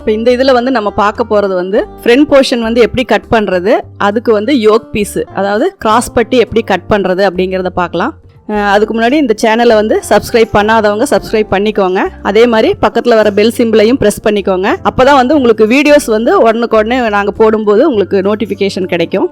இப்போ இந்த இதில் வந்து நம்ம பார்க்க போகிறது வந்து ஃப்ரண்ட் போர்ஷன் வந்து எப்படி கட் பண்ணுறது, அதுக்கு வந்து யோக் பீஸு அதாவது கிராஸ் பட்டி எப்படி கட் பண்ணுறது அப்படிங்கிறத பார்க்கலாம். அதுக்கு முன்னாடி இந்த சேனலை வந்து சப்ஸ்கிரைப் பண்ணாதவங்க சப்ஸ்கிரைப் பண்ணிக்கோங்க. அதே மாதிரி பக்கத்தில் வர பெல் சிம்பிளையும் ப்ரெஸ் பண்ணிக்கோங்க. அப்போ தான் வந்து உங்களுக்கு வீடியோஸ் வந்து உடனுக்குடனே நாங்கள் போடும்போது உங்களுக்கு நோட்டிஃபிகேஷன் கிடைக்கும்.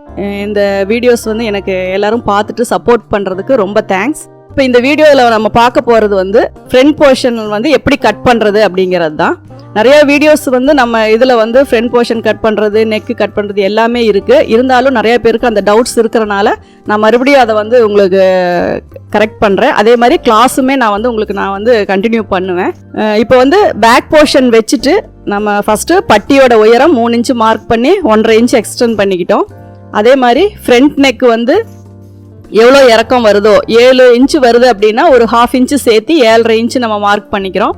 இந்த வீடியோஸ் வந்து எனக்கு எல்லாரும் பார்த்துட்டு சப்போர்ட் பண்ணுறதுக்கு ரொம்ப தேங்க்ஸ். இப்போ இந்த வீடியோவில் நம்ம பார்க்க போகிறது வந்து ஃப்ரண்ட் போர்ஷன் வந்து எப்படி கட் பண்ணுறது அப்படிங்கிறது தான். நிறைய வீடியோஸ் வந்து நம்ம இதில் வந்து ஃப்ரண்ட் போர்ஷன் கட் பண்ணுறது, நெக்கு கட் பண்ணுறது எல்லாமே இருக்குது. இருந்தாலும் நிறைய பேருக்கு அந்த டவுட்ஸ் இருக்கிறனால நான் மறுபடியும் அதை வந்து உங்களுக்கு கரெக்ட் பண்ணுறேன். அதே மாதிரி கிளாஸுமே நான் வந்து கண்டினியூ பண்ணுவேன். இப்போ வந்து பேக் போர்ஷன் வச்சுட்டு நம்ம ஃபஸ்ட்டு பட்டியோட உயரம் 3 இன்ச்சு மார்க் பண்ணி 1.5 இன்ச்சு எக்ஸ்டெண்ட் பண்ணிக்கிட்டோம். அதே மாதிரி ஃப்ரண்ட் நெக் வந்து எவ்வளோ இறக்கம் வருதோ 7 இன்ச்சு வருது அப்படின்னா ஒரு 1/2 இன்ச்சு சேர்த்து 7.5 இன்ச்சு நம்ம மார்க் பண்ணிக்கிறோம்.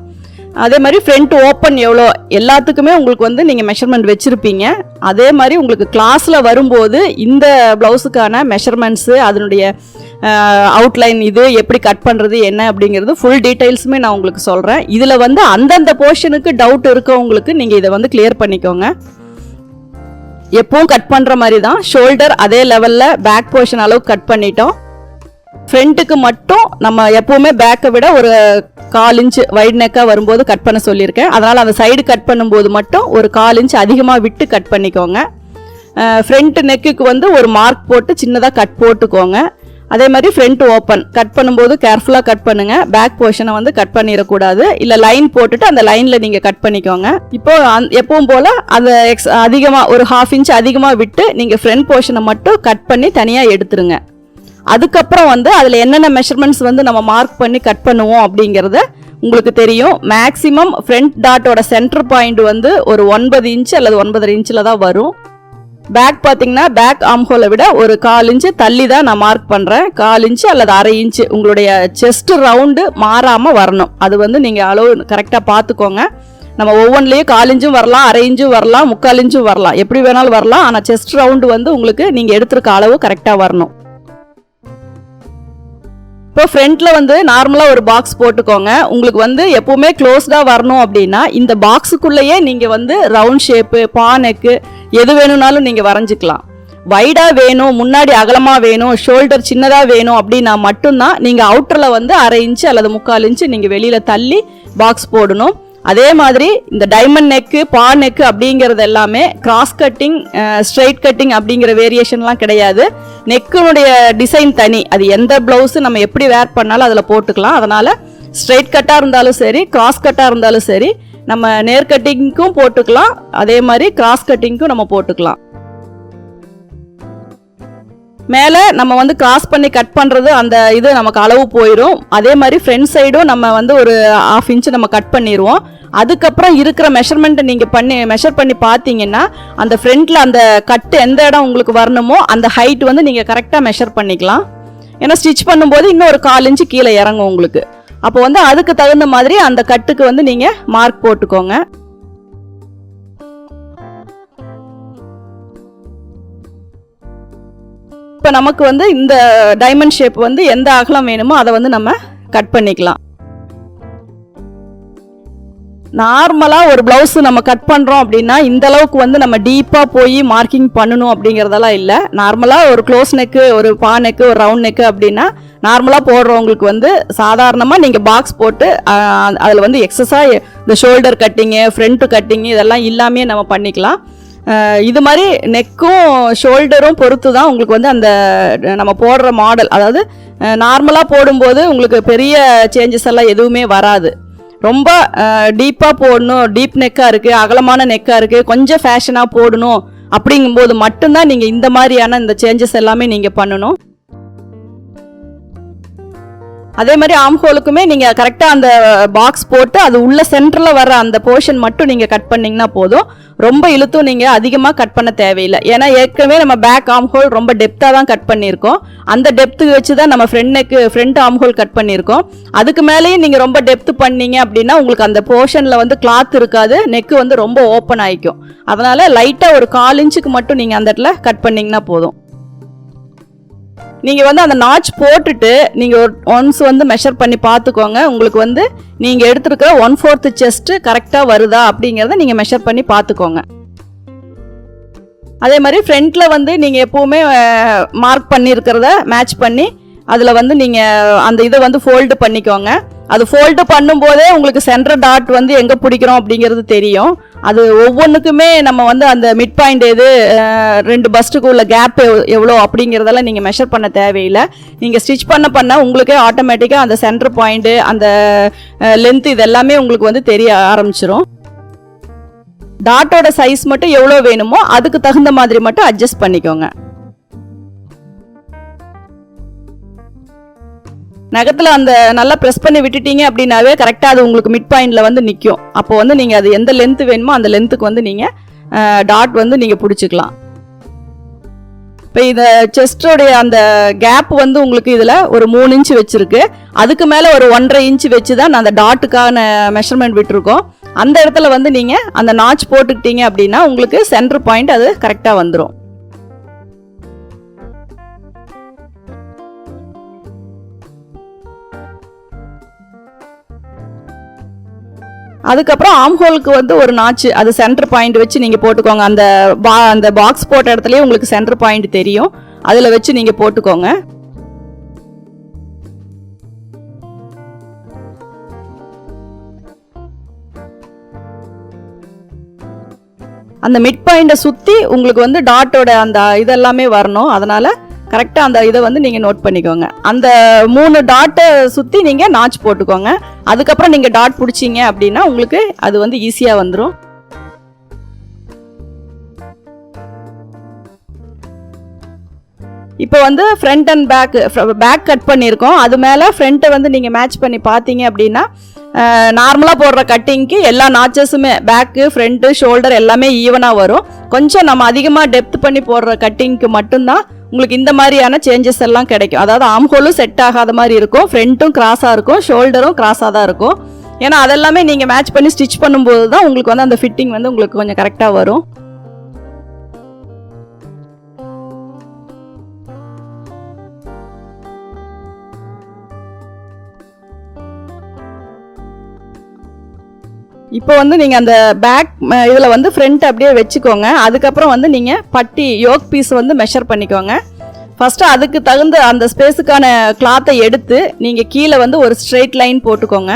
அதே மாதிரி ஃப்ரண்ட் ஓப்பன் எவ்வளோ எல்லாத்துக்குமே உங்களுக்கு வந்து நீங்கள் மெஷர்மெண்ட் வச்சுருப்பீங்க. அதே மாதிரி உங்களுக்கு கிளாஸில் வரும்போது இந்த ப்ளவுஸுக்கான மெஷர்மெண்ட்ஸு, அதனுடைய அவுட்லைன், இது எப்படி கட் பண்ணுறது என்ன அப்படிங்கிறது ஃபுல் டீட்டெயில்ஸுமே நான் உங்களுக்கு சொல்கிறேன். இதில் வந்து அந்தந்த போர்ஷனுக்கு டவுட் இருக்கவங்களுக்கு நீங்கள் இதை வந்து கிளியர் பண்ணிக்கோங்க. எப்பவும் கட் பண்ணுற மாதிரி தான் ஷோல்டர் அதே லெவலில் பேக் போர்ஷன் அளவுக்கு கட் பண்ணிட்டோம். ஃப்ரண்ட்டுக்கு மட்டும் நம்ம எப்பவுமே பேக்கை விட ஒரு 1/4 இன்ச்சு வைட் நெக்காக வரும்போது கட் பண்ண சொல்லியிருக்கேன். அதனால் அந்த சைடு கட் பண்ணும்போது மட்டும் ஒரு 1/4 இன்ச்சு அதிகமாக விட்டு கட் பண்ணிக்கோங்க. ஃப்ரண்ட் நெக்குக்கு வந்து ஒரு மார்க் போட்டு சின்னதாக கட் போட்டுக்கோங்க. அதே மாதிரி ஃப்ரண்ட் ஓப்பன் கட் பண்ணும்போது கேர்ஃபுல்லாக கட் பண்ணுங்கள். பேக் போர்ஷனை வந்து கட் பண்ணிடக்கூடாது. இல்லை லைன் போட்டுட்டு அந்த லைனில் நீங்கள் கட் பண்ணிக்கோங்க. இப்போ எப்பவும் போல் அந்த அதிகமாக ஒரு 1/2 இன்ச்சு அதிகமாக விட்டு நீங்கள் ஃப்ரண்ட் போர்ஷனை மட்டும் கட் பண்ணி தனியாக எடுத்துருங்க. அதுக்கப்புறம் வந்து அதில் என்னென்ன மெஷர்மெண்ட்ஸ் வந்து நம்ம மார்க் பண்ணி கட் பண்ணுவோம் அப்படிங்கிறத உங்களுக்கு தெரியும். மேக்ஸிமம் ஃப்ரண்ட் டாட்டோட சென்டர் பாயிண்ட் வந்து ஒரு 9 இன்ச்சு அல்லது 9.5 இன்ச்சில் தான் வரும். பேக் பார்த்தீங்கன்னா பேக் ஆம்ஹோலை விட ஒரு 1/4 இன்ச்சு தள்ளி தான் நான் மார்க் பண்ணுறேன். 1/4 இன்ச்சு அல்லது 1/2 இன்ச்சு உங்களுடைய செஸ்ட் ரவுண்டு மாறாமல் வரணும். அது வந்து நீங்கள் அளவு கரெக்டாக பார்த்துக்கோங்க. நம்ம ஒவ்வொன்றிலையும் 1/4 இன்ச்சும் வரலாம், 1/2 இன்ச்சும் வரலாம், 3/4 இன்ச்சும் வரலாம், எப்படி வேணாலும் வரலாம். ஆனால் செஸ்ட் ரவுண்டு வந்து உங்களுக்கு நீங்கள் எடுத்துருக்க அளவு கரெக்டாக வரணும். இப்போ ஃப்ரண்ட்டில் வந்து நார்மலாக ஒரு பாக்ஸ் போட்டுக்கோங்க. உங்களுக்கு வந்து எப்போவுமே க்ளோஸ்டாக வரணும் அப்படின்னா இந்த பாக்ஸுக்குள்ளேயே நீங்கள் வந்து ரவுண்ட் ஷேப்பு, பானெக்கு எது வேணும்னாலும் நீங்கள் வரைஞ்சிக்கலாம். வைடாக வேணும், முன்னாடி அகலமாக வேணும், ஷோல்டர் சின்னதாக வேணும் அப்படின்னா மட்டும்தான் நீங்கள் அவுட்டரில் வந்து 1/2 இன்ச்சு அல்லது 3/4 இன்ச்சு நீங்கள் வெளியில் தள்ளி பாக்ஸ் போடணும். அதே மாதிரி இந்த டைமண்ட் நெக்கு, பா நெக்கு அப்படிங்கிறது எல்லாமே கிராஸ் கட்டிங், ஸ்ட்ரைட் கட்டிங் அப்படிங்கிற வேரியேஷன்லாம் கிடையாது. நெக்குனுடைய டிசைன் தனி. அது எந்த ப்ளவுஸு நம்ம எப்படி வேர் பண்ணாலும் அதில் போட்டுக்கலாம். அதனால் ஸ்ட்ரைட் கட்டாக இருந்தாலும் சரி, கிராஸ் கட்டாக இருந்தாலும் சரி, நம்ம நேர் கட்டிங்க்கும் போட்டுக்கலாம். அதே மாதிரி கிராஸ் கட்டிங்க்கும் நம்ம போட்டுக்கலாம். மேலே நம்ம வந்து கிராஸ் பண்ணி கட் பண்ணுறது அந்த இது நமக்கு அளவு போயிடும். அதே மாதிரி ஃப்ரண்ட் சைடும் நம்ம வந்து ஒரு 1/2 இன்ச்சு நம்ம கட் பண்ணிடுவோம். அதுக்கப்புறம் இருக்கிற மெஷர்மெண்ட்டை நீங்கள் மெஷர் பண்ணி பார்த்தீங்கன்னா அந்த ஃப்ரண்ட்டில் அந்த கட்டு எந்த இடம் உங்களுக்கு வரணுமோ அந்த ஹைட் வந்து நீங்கள் கரெக்டாக மெஷர் பண்ணிக்கலாம். ஏன்னா ஸ்டிச் பண்ணும்போது இன்னும் ஒரு 1/4 இன்ச்சு கீழே இறங்கும் உங்களுக்கு. அப்போ வந்து அதுக்கு தகுந்த மாதிரி அந்த கட்டுக்கு வந்து நீங்கள் மார்க் போட்டுக்கோங்க. இப்போ நமக்கு வந்து இந்த டைமண்ட் ஷேப் வந்து எந்த அகலம் வேணுமோ அதை வந்து நம்ம கட் பண்ணிக்கலாம். நார்மலாக ஒரு ப்ளவுஸு நம்ம கட் பண்ணுறோம் அப்படின்னா இந்த அளவுக்கு வந்து நம்ம டீப்பாக போய் மார்க்கிங் பண்ணணும் அப்படிங்கிறதெல்லாம் இல்லை. நார்மலாக ஒரு க்ளோஸ் நெக்கு, ஒரு பா நெக்கு, ஒரு ரவுண்ட் நெக்கு அப்படின்னா நார்மலாக போடுறவங்களுக்கு வந்து சாதாரணமாக நீங்கள் பாக்ஸ் போட்டு அதில் வந்து எக்ஸஸாக இந்த ஷோல்டர் கட்டிங்கு, ஃப்ரண்ட்டு கட்டிங்கு இதெல்லாம் இல்லாமே நம்ம பண்ணிக்கலாம். இது மாதிரி நெக்கும் ஷோல்டரும் பொறுத்து தான் உங்களுக்கு வந்து அந்த நம்ம போடுற மாடல். அதாவது நார்மலாக போடும்போது உங்களுக்கு பெரிய சேஞ்சஸ் எல்லாம் எதுவுமே வராது. ரொம்ப டீப்பாக போடணும், டீப் நெக்காக இருக்குது, அகலமான நெக்காக இருக்குது, கொஞ்சம் ஃபேஷனாக போடணும் அப்படிங்கும்போது மட்டும்தான் நீங்கள் இந்த மாதிரியான இந்த சேஞ்சஸ் எல்லாமே நீங்கள் பண்ணணும். அதே மாதிரி ஆம்ஹோலுக்குமே நீங்கள் கரெக்டாக அந்த பாக்ஸ் போட்டு அது உள்ள சென்டரில் வர அந்த போர்ஷன் மட்டும் நீங்கள் கட் பண்ணிங்கன்னா போதும். ரொம்ப இழுத்தும் நீங்கள் அதிகமாக கட் பண்ண தேவையில்லை. ஏன்னா ஏற்கனவே நம்ம பேக் ஆம்ஹோல் ரொம்ப டெப்த்தாக தான் கட் பண்ணியிருக்கோம். அந்த டெப்த்துக்கு வச்சு தான் நம்ம ஃப்ரண்ட் ஆம்ஹோல் கட் பண்ணியிருக்கோம். அதுக்கு மேலேயும் நீங்கள் ரொம்ப டெப்த்து பண்ணீங்க அப்படின்னா உங்களுக்கு அந்த போர்ஷனில் வந்து கிளாத் இருக்காது, நெக்கு வந்து ரொம்ப ஓப்பன் ஆகிக்கும். அதனால் லைட்டாக ஒரு 1/4 இன்ச்சுக்கு மட்டும் நீங்கள் அந்த இடத்துல கட் பண்ணிங்கன்னா போதும். நீங்கள் வந்து அந்த நாட்ச் போட்டுட்டு நீங்கள் ஒன்ஸ் வந்து மெஷர் பண்ணி பார்த்துக்கோங்க. உங்களுக்கு வந்து நீங்கள் எடுத்துருக்கிற 1/4 செஸ்ட்டு கரெக்டாக வருதா அப்படிங்கிறத நீங்கள் மெஷர் பண்ணி பார்த்துக்கோங்க. அதே மாதிரி ஃப்ரண்ட்டில் வந்து நீங்கள் எப்போவுமே மார்க் பண்ணியிருக்கிறத மேட்ச் பண்ணி அதில் வந்து நீங்கள் அந்த இதை வந்து ஃபோல்டு பண்ணிக்கோங்க. அது ஃபோல்டு பண்ணும்போதே உங்களுக்கு சென்டர் டாட் வந்து எங்கே பிடிக்கிறோம் அப்படிங்கிறது தெரியும். அது ஒவ்வொன்றுக்குமே நம்ம வந்து அந்த மிட் பாயிண்ட் எது, 2 பஸ்ட்டுக்கு உள்ள கேப் எவ்வளோ அப்படிங்கிறதெல்லாம் நீங்கள் மெஷர் பண்ண தேவையில்லை. நீங்கள் ஸ்டிச் பண்ண உங்களுக்கே ஆட்டோமேட்டிக்காக அந்த சென்டர் பாயிண்ட்டு அந்த லென்த் இதெல்லாமே உங்களுக்கு வந்து தெரிய ஆரம்பிச்சிடும். டாட்டோட சைஸ் மட்டும் எவ்வளோ வேணுமோ அதுக்கு தகுந்த மாதிரி மட்டும் அட்ஜஸ்ட் பண்ணிக்கோங்க. நகத்தில் அந்த நல்லா ப்ரெஸ் பண்ணி விட்டுட்டீங்க அப்படின்னாவே கரெக்டாக அது உங்களுக்கு மிட் பாயிண்டில் வந்து நிற்கும். அப்போ வந்து நீங்கள் அது எந்த லென்த்து வேணுமோ அந்த லென்த்துக்கு வந்து நீங்கள் டாட் வந்து நீங்கள் பிடிச்சிக்கலாம். இப்போ இந்த செஸ்டோடைய அந்த கேப் வந்து உங்களுக்கு இதில் ஒரு 3 இன்ச்சு வச்சுருக்கு. அதுக்கு மேலே ஒரு 1.5 இன்ச்சு வச்சு தான் அந்த டாட்டுக்கான மெஷர்மெண்ட் விட்டுருக்கோம். அந்த இடத்துல வந்து நீங்கள் அந்த நாட்ச் போட்டுக்கிட்டீங்க அப்படின்னா உங்களுக்கு சென்டர் பாயிண்ட் அது கரெக்டாக வந்துடும். அதுக்கப்புறம் ஆம்ஹோலுக்கு வந்து ஒரு நாச்சு அது சென்டர் பாயிண்ட் வச்சு நீங்கள் போட்டுக்கோங்க. அந்த பாக்ஸ் போட்ட இடத்துலயே உங்களுக்கு சென்டர் பாயிண்ட் தெரியும். அதில் வச்சு நீங்கள் போட்டுக்கோங்க. அந்த மிட் பாயிண்டை சுற்றி உங்களுக்கு வந்து டாட்டோட அந்த இதெல்லாமே வரணும். அதனால் கரெக்டாக அந்த இதை வந்து நீங்கள் நோட் பண்ணிக்கோங்க. அந்த 3 டாட்டை சுற்றி நீங்கள் நாட்ச் போட்டுக்கோங்க. அதுக்கப்புறம் நீங்கள் டாட் பிடிச்சிங்க அப்படின்னா உங்களுக்கு அது வந்து ஈஸியாக வந்துடும். இப்போ வந்து ஃப்ரண்ட் அண்ட் பேக் கட் பண்ணியிருக்கோம். அது மேலே ஃப்ரண்ட்டை வந்து நீங்கள் மேட்ச் பண்ணி பார்த்தீங்க அப்படின்னா நார்மலாக போடுற கட்டிங்க்கு எல்லா நாச்சஸுமே பேக்கு ஃப்ரண்ட்டு ஷோல்டர் எல்லாமே ஈவனாக வரும். கொஞ்சம் நம்ம அதிகமாக டெப்த் பண்ணி போடுற கட்டிங்க்கு மட்டும்தான் உங்களுக்கு இந்த மாதிரியான சேஞ்சஸ் எல்லாம் கிடைக்கும். அதாவது ஆம்ஹோலும் செட் ஆகாத மாதிரி இருக்கும், ஃப்ரண்ட்டும் கிராஸாக இருக்கும், ஷோல்டரும் கிராஸாக தான் இருக்கும். ஏன்னா அதெல்லாமே நீங்கள் மேட்ச் பண்ணி ஸ்டிச் பண்ணும்போது தான் உங்களுக்கு வந்து அந்த ஃபிட்டிங் வந்து உங்களுக்கு கொஞ்சம் கரெக்டாக வரும். இப்போ வந்து நீங்கள் அந்த பேக் இதில் வந்து ஃப்ரண்ட் அப்படியே வச்சுக்கோங்க. அதுக்கப்புறம் வந்து நீங்கள் பட்டி யோக் பீஸ் வந்து மெஷர் பண்ணிக்கோங்க. ஃபஸ்ட்டு அதுக்கு தகுந்த அந்த ஸ்பேஸுக்கான கிளாத்தை எடுத்து நீங்கள் கீழே வந்து ஒரு ஸ்ட்ரெயிட் லைன் போட்டுக்கோங்க.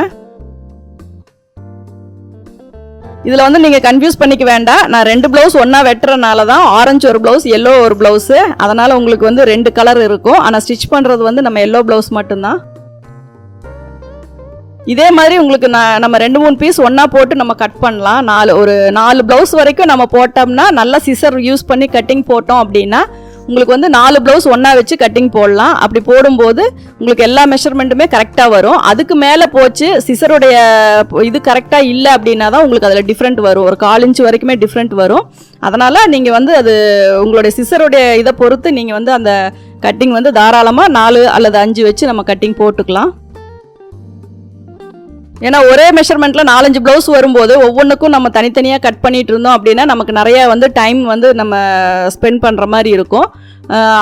இதில் வந்து நீங்கள் கன்ஃபியூஸ் பண்ணிக்க வேண்டாம். நான் 2 ப்ளவுஸ் ஒன்றா வெட்டுறதுனால தான் ஆரஞ்சு ஒரு ப்ளவுஸ் எல்லோ ஒரு ப்ளவுஸு, அதனால் உங்களுக்கு வந்து 2 கலர் இருக்கும். ஆனால் ஸ்டிச் பண்ணுறது வந்து நம்ம எல்லோ ப்ளவுஸ் மட்டும்தான். இதே மாதிரி உங்களுக்கு நம்ம 2-3 பீஸ் ஒன்றா போட்டு நம்ம கட் பண்ணலாம். ஒரு 4 ப்ளவுஸ் வரைக்கும் நம்ம போட்டோம்னா நல்லா சிசர் யூஸ் பண்ணி கட்டிங் போட்டோம் அப்படின்னா உங்களுக்கு வந்து 4 ப்ளவுஸ் ஒன்றா வச்சு கட்டிங் போடலாம். அப்படி போடும்போது உங்களுக்கு எல்லா மெஷர்மெண்ட்டுமே கரெக்டாக வரும். அதுக்கு மேலே போச்சு சிசருடைய இது கரெக்டாக இல்லை அப்படின்னா தான் உங்களுக்கு அதில் டிஃப்ரெண்ட் வரும். ஒரு 1/4 இன்ச் வரைக்குமே டிஃப்ரெண்ட் வரும். அதனால் நீங்கள் வந்து அது உங்களுடைய சிசருடைய இதை பொறுத்து நீங்கள் வந்து அந்த கட்டிங் வந்து தாராளமாக 4 அல்லது 5 வச்சு நம்ம கட்டிங் போட்டுக்கலாம். ஏன்னா ஒரே மெஷர்மெண்ட்டில் 4-5 ப்ளவுஸ் வரும்போது ஒவ்வொன்றுக்கும் நம்ம தனித்தனியாக கட் பண்ணிகிட்டு இருந்தோம் அப்படின்னா நமக்கு நிறையா வந்து டைம் வந்து நம்ம ஸ்பெண்ட் பண்ணுற மாதிரி இருக்கும்.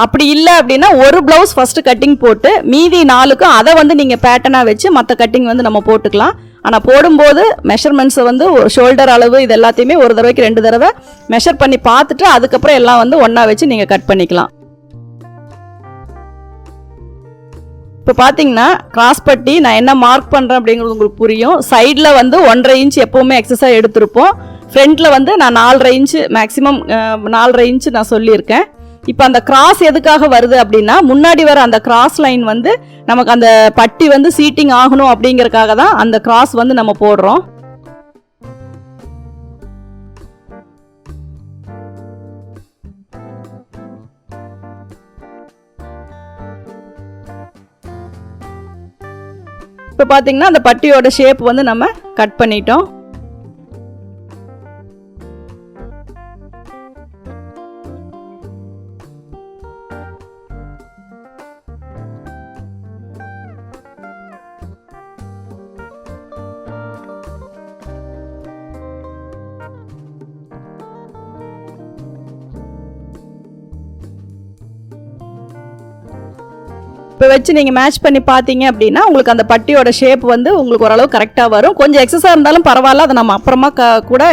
அப்படி இல்லை அப்படின்னா ஒரு ப்ளவுஸ் ஃபஸ்ட்டு கட்டிங் போட்டு மீதி 4க்கும் அதை வந்து நீங்கள் பேட்டர்னாக வச்சு மற்ற கட்டிங் வந்து நம்ம போட்டுக்கலாம். ஆனால் போடும்போது மெஷர்மெண்ட்ஸை வந்து ஷோல்டர் அளவு இது எல்லாத்தையுமே ஒரு தடவைக்கு 2 தடவை மெஷர் பண்ணி பார்த்துட்டு அதுக்கப்புறம் எல்லாம் வந்து ஒன்றா வச்சு நீங்கள் கட் பண்ணிக்கலாம். இப்போ பார்த்தீங்கன்னா கிராஸ் பட்டி நான் என்ன மார்க் பண்ணுறேன் அப்படிங்கிறது உங்களுக்கு புரியும். சைடில் வந்து 1.5 இன்ச் எப்போவுமே எக்ஸஸாக எடுத்திருப்போம். ஃப்ரண்ட்டில் வந்து நான் 4.5 இன்ச்சு மேக்ஸிமம் 4.5 இன்ச்சு நான் சொல்லியிருக்கேன். இப்போ அந்த கிராஸ் எதுக்காக வருது அப்படின்னா முன்னாடி வர அந்த கிராஸ் லைன் வந்து நமக்கு அந்த பட்டி வந்து சீட்டிங் ஆகணும் அப்படிங்கிறதுக்காக தான் அந்த கிராஸ் வந்து நம்ம போடுறோம். இப்போ பார்த்தீங்கன்னா அந்த பட்டியோட ஷேப் வந்து நம்ம கட் பண்ணிட்டோம். இப்போ வச்சு நீங்கள் மேட்ச் பண்ணி பார்த்தீங்க அப்படின்னா உங்களுக்கு அந்த பட்டியோட ஷேப் வந்து உங்களுக்கு ஓரளவு கரெக்டாக வரும். கொஞ்சம் எக்ஸஸாக இருந்தாலும் பரவாயில்ல, அதை நம்ம அப்புறமா கூட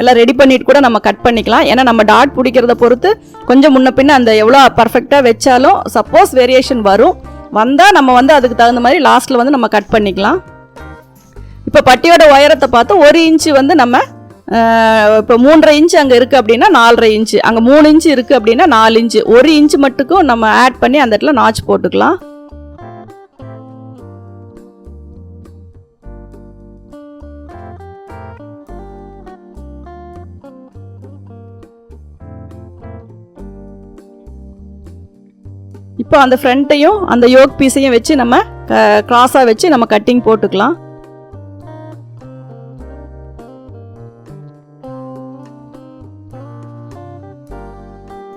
எல்லாம் ரெடி பண்ணிட்டு கூட நம்ம கட் பண்ணிக்கலாம். ஏன்னா நம்ம டாட் பிடிக்கிறத பொறுத்து கொஞ்சம் முன்ன பின்ன அந்த எவ்வளோ பர்ஃபெக்டாக வச்சாலும் சப்போஸ் வேரியேஷன் வந்தால் நம்ம வந்து அதுக்கு தகுந்த மாதிரி லாஸ்ட்டில் வந்து நம்ம கட் பண்ணிக்கலாம். இப்போ பட்டியோட உயரத்தை பார்த்து 1 இன்ச்சு வந்து நம்ம இப்போ 3.5 இன்ச்சு அங்கே இருக்குது அப்படின்னா 4.5 இன்ச்சு, அங்கே 3 இன்ச்சு இருக்குது அப்படின்னா 4 இன்ச்சு, 1 இன்ச்சு மட்டுக்கும் நம்ம ஆட் பண்ணி அந்த இடத்துல நாச் போட்டுக்கலாம். இப்போ அந்த ஃப்ரண்ட்டையும் அந்த யோக் பீஸையும் வச்சு நம்ம கிராஸாக வச்சு நம்ம கட்டிங் போட்டுக்கலாம்.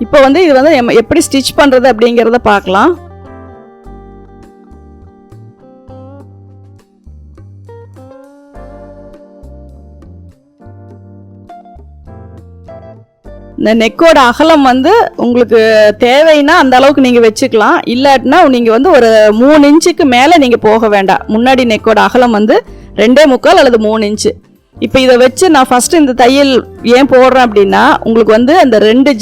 இப்போ வந்து இது வந்து எப்படி ஸ்டிச் பண்ணுறது அப்படிங்கிறத பார்க்கலாம். இந்த நெக்கோட அகலம் வந்து உங்களுக்கு தேவைன்னா அந்த அளவுக்கு நீங்கள் வச்சுக்கலாம். இல்லாட்டினா நீங்கள் வந்து ஒரு 3 இன்ச்சுக்கு மேலே நீங்கள் போக வேண்டாம். முன்னாடி நெக்கோட அகலம் வந்து 2.25 அல்லது 3 இன்ச்சு. இப்போ இதை வச்சு நான் ஃபஸ்ட்டு இந்த தையல் ஏன் போடுறேன் அப்படின்னா உங்களுக்கு வந்து அந்த 2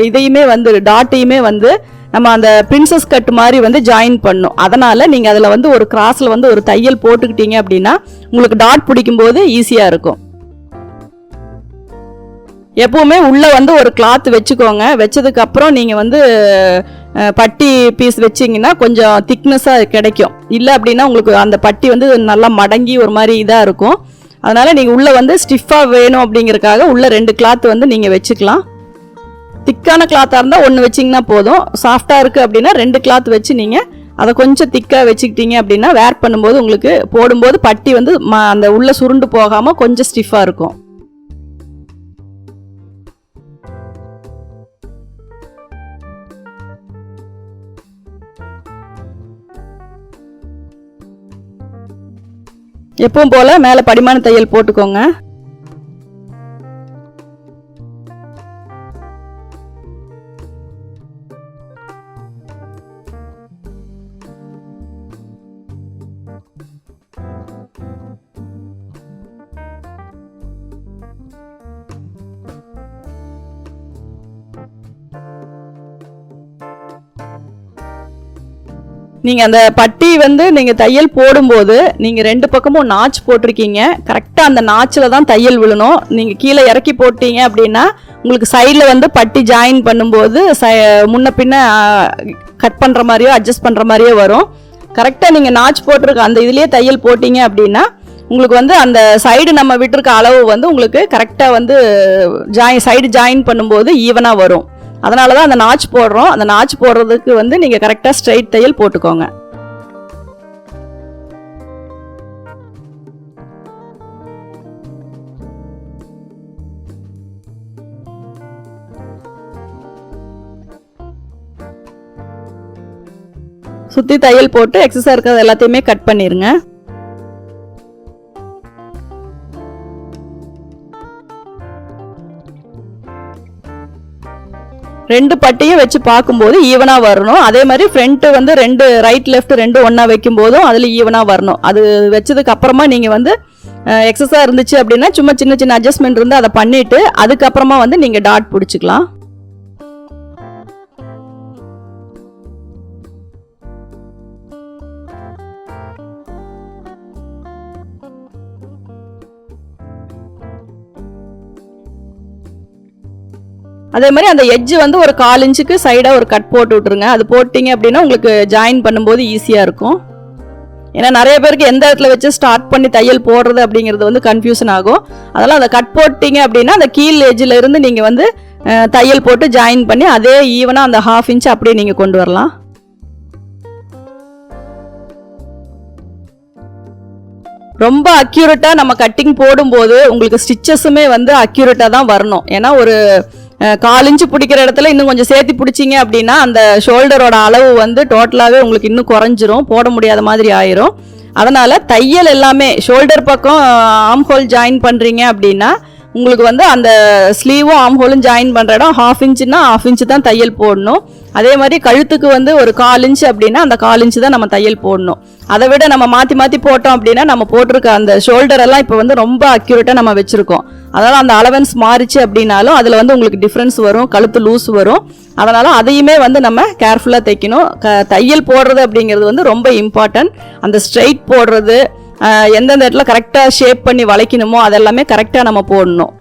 இதையுமே வந்து டாட்டையுமே வந்து நம்ம அந்த பிரின்சஸ் கட் மாதிரி வந்து ஜாயின் பண்ணும். அதனால் நீங்கள் அதில் வந்து ஒரு கிராஸில் வந்து ஒரு தையல் போட்டுக்கிட்டீங்க அப்படின்னா உங்களுக்கு டாட் பிடிக்கும்போது ஈஸியாக இருக்கும். எப்பவுமே உள்ளே வந்து ஒரு கிளாத் வச்சுக்கோங்க. வச்சதுக்கப்புறம் நீங்கள் வந்து பட்டி பீஸ் வச்சிங்கன்னா கொஞ்சம் திக்னஸாக கிடைக்கும். இல்லை அப்படின்னா உங்களுக்கு அந்த பட்டி வந்து நல்லா மடங்கி ஒரு மாதிரி இதாக இருக்கும். அதனால் நீங்கள் உள்ளே வந்து ஸ்டிஃபாக வேணும் அப்படிங்கிறதுக்காக உள்ளே 2 கிளாத் வந்து நீங்கள் வச்சுக்கலாம். திக்கான கிளாத்தாக இருந்தால் 1 வச்சிங்கன்னா போதும். சாஃப்டாக இருக்குது அப்படின்னா 2 கிளாத் வச்சு நீங்கள் அதை கொஞ்சம் திக்காக வச்சுக்கிட்டீங்க அப்படின்னா வேர் பண்ணும்போது உங்களுக்கு போடும்போது பட்டி வந்து அந்த உள்ளே சுருண்டு போகாமல் கொஞ்சம் ஸ்டிஃபாக இருக்கும். எப்பவும் போல் மேலே படிமான தையல் போட்டுக்கோங்க. நீங்கள் அந்த பட்டி வந்து நீங்கள் தையல் போடும்போது நீங்கள் 2 பக்கமும் நாச் போட்டிருக்கீங்க. கரெக்டாக அந்த நாச்சில் தான் தையல் விழணும். நீங்கள் கீழே இறக்கி போட்டீங்க அப்படின்னா உங்களுக்கு சைடில் வந்து பட்டி ஜாயின் பண்ணும்போது முன்ன பின்ன கட் பண்ணுற மாதிரியோ அட்ஜஸ்ட் பண்ணுற மாதிரியோ வரும். கரெக்டாக நீங்கள் நாச் போட்டிருக்க அந்த இதுலேயே தையல் போட்டிங்க அப்படின்னா உங்களுக்கு வந்து அந்த சைடு நம்ம விட்டுருக்க அளவு வந்து உங்களுக்கு கரெக்டாக வந்து சைடு ஜாயின் பண்ணும்போது ஈவனாக வரும். அதனால தான் அந்த நாச் போடுறோம். அந்த நாச் போடுறதுக்கு வந்து நீங்கள் கரெக்டாக ஸ்ட்ரைட் தையல் போட்டுக்கோங்க. சுற்றி தையல் போட்டு எக்ஸஸாக இருக்கிறது எல்லாத்தையுமே கட் பண்ணிடுங்க. ரெண்டு பட்டியும் வச்சு பார்க்கும்போது ஈவனாக வரணும். அதே மாதிரி ஃப்ரண்ட்டு வந்து 2 ரைட் லெஃப்ட் 2 ஒன்றா வைக்கும் போதும் அதில் ஈவனாக வரணும். அது வச்சதுக்கு அப்புறமா நீங்கள் வந்து எக்ஸஸாக இருந்துச்சு அப்படின்னா சும்மா சின்ன சின்ன அட்ஜஸ்ட்மெண்ட் இருந்து அதை பண்ணிவிட்டு அதுக்கப்புறமா வந்து நீங்கள் டாட் பிடிச்சிக்கலாம். அதே மாதிரி அந்த எட்ஜ் வந்து ஒரு 1/4 இன்ச்சுக்கு சைடாக ஒரு கட் போட்டு விட்டுருங்க. அது போட்டிங்க அப்படின்னா உங்களுக்கு ஜாயின் பண்ணும்போது ஈஸியாக இருக்கும். ஏன்னா நிறைய பேருக்கு எந்த இடத்துல வச்சு ஸ்டார்ட் பண்ணி தையல் போடுறது அப்படிங்கிறது வந்து கன்ஃபியூஷன் ஆகும். அதெல்லாம் அதை கட் போட்டிங்க அப்படின்னா அந்த கீழ் எட்ஜில் இருந்து நீங்கள் வந்து தையல் போட்டு ஜாயின் பண்ணி அதே ஈவனாக அந்த 1/2 இன்ச் அப்படியே நீங்கள் கொண்டு வரலாம். ரொம்ப அக்யூரேட்டாக நம்ம கட்டிங் போடும்போது உங்களுக்கு ஸ்டிச்சஸுமே வந்து அக்யூரேட்டாக தான் வரணும். ஏன்னா ஒரு 1/4 இன்ச்சு பிடிக்கிற இடத்துல இன்னும் கொஞ்சம் சேர்த்து பிடிச்சிங்க அப்படின்னா அந்த ஷோல்டரோட அளவு வந்து டோட்டலாகவே உங்களுக்கு இன்னும் குறைஞ்சிரும், போட முடியாத மாதிரி ஆயிரும். அதனால் தையல் எல்லாமே ஷோல்டர் பக்கம் ஆம் ஹோல் ஜாயின் பண்ணுறீங்க அப்படின்னா உங்களுக்கு வந்து அந்த ஸ்லீவும் ஆம் ஹோலும் ஜாயின் பண்ணுற இடம் 1/2 இன்ச்சுன்னா 1/2 இன்ச்சு தான் தையல் போடணும். அதே மாதிரி கழுத்துக்கு வந்து ஒரு 1/4 இன்ச்சு அப்படின்னா அந்த 1/4 இன்ச்சு தான் நம்ம தையல் போடணும். அதை விட நம்ம மாற்றி போட்டோம் அப்படின்னா நம்ம போட்டிருக்க அந்த ஷோல்டர் எல்லாம் இப்போ வந்து ரொம்ப அக்யூரேட்டாக நம்ம வச்சுருக்கோம். அதனால் அந்த அலவன்ஸ் மாறிச்சு அப்படின்னாலும் அதில் வந்து உங்களுக்கு டிஃப்ரென்ஸ் வரும், கழுத்து லூஸ் வரும். அதனால் அதையுமே வந்து நம்ம கேர்ஃபுல்லாக தைக்கணும். தையல் போடுறது அப்படிங்கிறது வந்து ரொம்ப இம்பார்ட்டன்ட். அந்த ஸ்ட்ரெயிட் போடுறது, எந்தெந்த இடத்துல கரெக்டாக ஷேப் பண்ணி வளைக்கணுமோ அதெல்லாமே கரெக்டாக நம்ம போடணும்.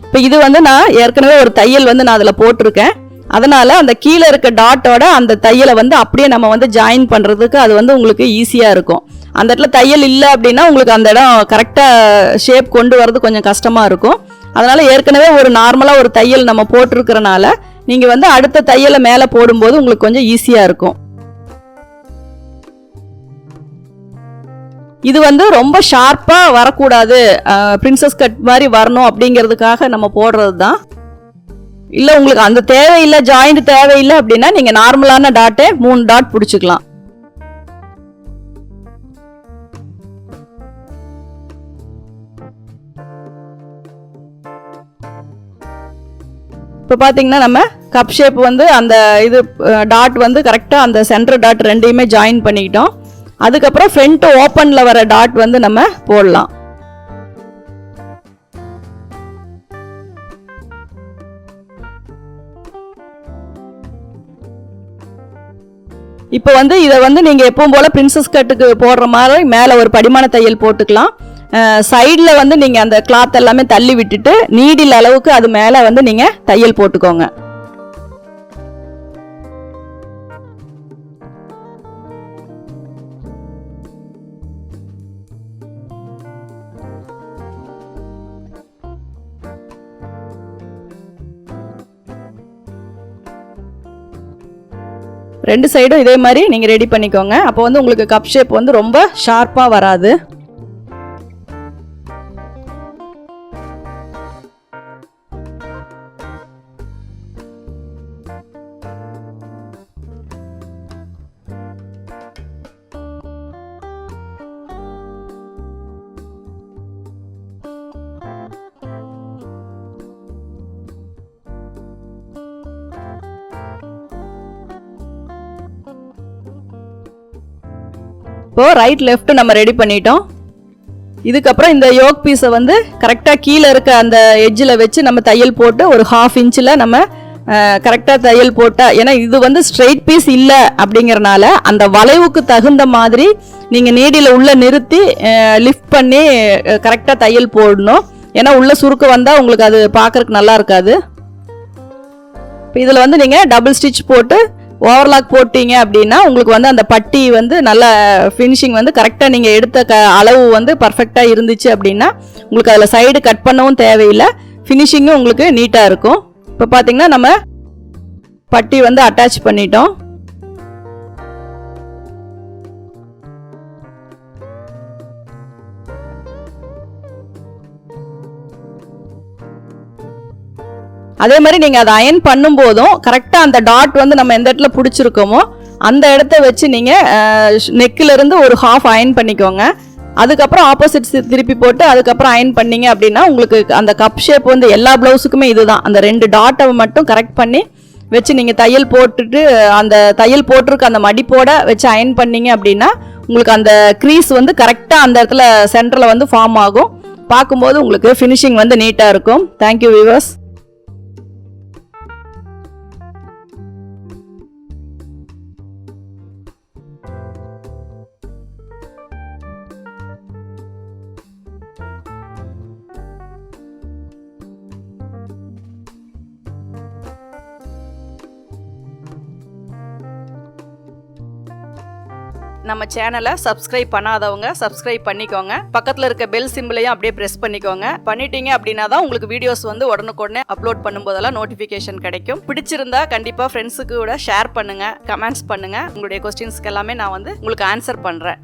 இப்போ இது வந்து நான் ஏற்கனவே ஒரு தையல் வந்து நான் அதில் போட்டிருக்கேன். அதனால் அந்த கீழே இருக்க டாட்டோட அந்த தையலை வந்து அப்படியே நம்ம வந்து ஜாயின் பண்ணுறதுக்கு அது வந்து உங்களுக்கு ஈஸியாக இருக்கும். அந்த இடத்துல தையல் இல்லை அப்படின்னா உங்களுக்கு அந்த இடம் கரெக்டாக ஷேப் கொண்டு வரது கொஞ்சம் கஷ்டமாக இருக்கும். அதனால் ஏற்கனவே ஒரு நார்மலாக ஒரு தையல் நம்ம போட்டிருக்கிறனால நீங்கள் வந்து அடுத்த தையலை மேலே போடும்போது உங்களுக்கு கொஞ்சம் ஈஸியாக இருக்கும். இது வந்து ரொம்ப ஷார்ப்பாக வரக்கூடாது, பிரின்சஸ் கட் மாதிரி வரணும் அப்படிங்கிறதுக்காக நம்ம போடுறது தான். இல்லை உங்களுக்கு அந்த தேவையில்லை, ஜாயிண்ட் தேவையில்லை அப்படின்னா நீங்கள் நார்மலான டாட்டே 3 டாட் பிடிச்சிக்கலாம். இப்போ பார்த்தீங்கன்னா நம்ம கப் ஷேப் வந்து அந்த இது டாட் வந்து கரெக்டாக அந்த சென்டர் டாட் ரெண்டையுமே ஜாயின் பண்ணிக்கிட்டோம். அதுக்கப்புறம் ஃப்ரண்ட் ஓப்பனில் வர டாட் வந்து நம்ம போடலாம். இப்போ வந்து இதை வந்து நீங்கள் எப்பவும் போல் பிரின்சஸ் கட்டுக்கு போடுற மாதிரி மேலே ஒரு படிமான தையல் போட்டுக்கலாம். சைடில் வந்து நீங்கள் அந்த கிளாத் எல்லாமே தள்ளி விட்டுட்டு நீடில் அளவுக்கு அது மேலே வந்து நீங்கள் தையல் போட்டுக்கோங்க. ரெண்டு சைடும் இதே மாதிரி நீங்கள் ரெடி பண்ணிக்கோங்க. அப்போ வந்து உங்களுக்கு கப் ஷேப் வந்து ரொம்ப ஷார்ப்பாக வராது. இப்போ ரைட் லெஃப்ட் நம்ம ரெடி பண்ணிட்டோம். இதுக்கப்புறம் இந்த யோக் பீஸை வந்து கரெக்டாக கீழே இருக்க அந்த எட்ஜில் வச்சு நம்ம தையல் போட்டு ஒரு 1/2 இன்ச்சில் நம்ம கரெக்டாக தையல் போட்டால், ஏன்னா இது வந்து ஸ்ட்ரெயிட் பீஸ் இல்லை அப்படிங்கிறனால அந்த வளைவுக்கு தகுந்த மாதிரி நீங்கள் நீடியில் உள்ளே நிறுத்தி லிஃப்ட் பண்ணி கரெக்டாக தையல் போடணும். ஏன்னா உள்ளே சுருக்கு வந்தால் உங்களுக்கு அது பார்க்குறதுக்கு நல்லா இருக்காது. இப்போ இதில் வந்து நீங்கள் டபுள் ஸ்டிச் போட்டு ஓவர்லாக் போட்டீங்க அப்படின்னா உங்களுக்கு வந்து அந்த பட்டி வந்து நல்ல ஃபினிஷிங் வந்து கரெக்டாக நீங்கள் எடுத்த அளவு வந்து பர்ஃபெக்டாக இருந்துச்சு அப்படின்னா உங்களுக்கு அதில் சைடு கட் பண்ணவும் தேவையில்லை, ஃபினிஷிங்கும் உங்களுக்கு நீட்டாக இருக்கும். இப்போ பார்த்தீங்கன்னா நம்ம பட்டி வந்து அட்டாச் பண்ணிட்டோம். அதே மாதிரி நீங்கள் அதை அயன் பண்ணும்போதும் கரெக்டாக அந்த டாட் வந்து நம்ம எந்த இடத்துல பிடிச்சிருக்கோமோ அந்த இடத்த வச்சு நீங்கள் நெக்கிலிருந்து ஒரு 1/2 அயன் பண்ணிக்கோங்க. அதுக்கப்புறம் ஆப்போசிட் திருப்பி போட்டு அதுக்கப்புறம் அயன் பண்ணிங்க அப்படின்னா உங்களுக்கு அந்த கப் ஷேப் வந்து எல்லா ப்ளவுஸுக்குமே இதுதான். அந்த 2 டாட்டை மட்டும் கரெக்ட் பண்ணி வச்சு நீங்கள் தையல் போட்டுட்டு அந்த தையல் போட்டிருக்க அந்த மடிப்போட வச்சு அயன் பண்ணிங்க அப்படின்னா உங்களுக்கு அந்த க்ரீஸ் வந்து கரெக்டாக அந்த இடத்துல சென்டரில் வந்து ஃபார்ம் ஆகும். பார்க்கும்போது உங்களுக்கு ஃபினிஷிங் வந்து நீட்டாக இருக்கும். Thank you viewers. நம்ம சேனலை சப்ஸ்கிரைப் பண்ணாதவங்க சப்ஸ்கிரைப் பண்ணிக்கோங்க. பக்கத்தில் இருக்க பெல் சிம்பிளையும் அப்படியே ப்ரெஸ் பண்ணிக்கோங்க. பண்ணிட்டீங்க அப்படின்னா தான் உங்களுக்கு வீடியோஸ் வந்து உடனுக்குடனே அப்லோட் பண்ணும்போதெல்லாம் நோட்டிஃபிகேஷன் கிடைக்கும். பிடிச்சிருந்தா கண்டிப்பாக ஃப்ரெண்ட்ஸுக்கு கூட ஷேர் பண்ணுங்க, கமெண்ட்ஸ் பண்ணுங்க. உங்களுடைய கொஸ்டின்ஸ்க்கு எல்லாமே நான் வந்து உங்களுக்கு ஆன்சர் பண்ணுறேன்.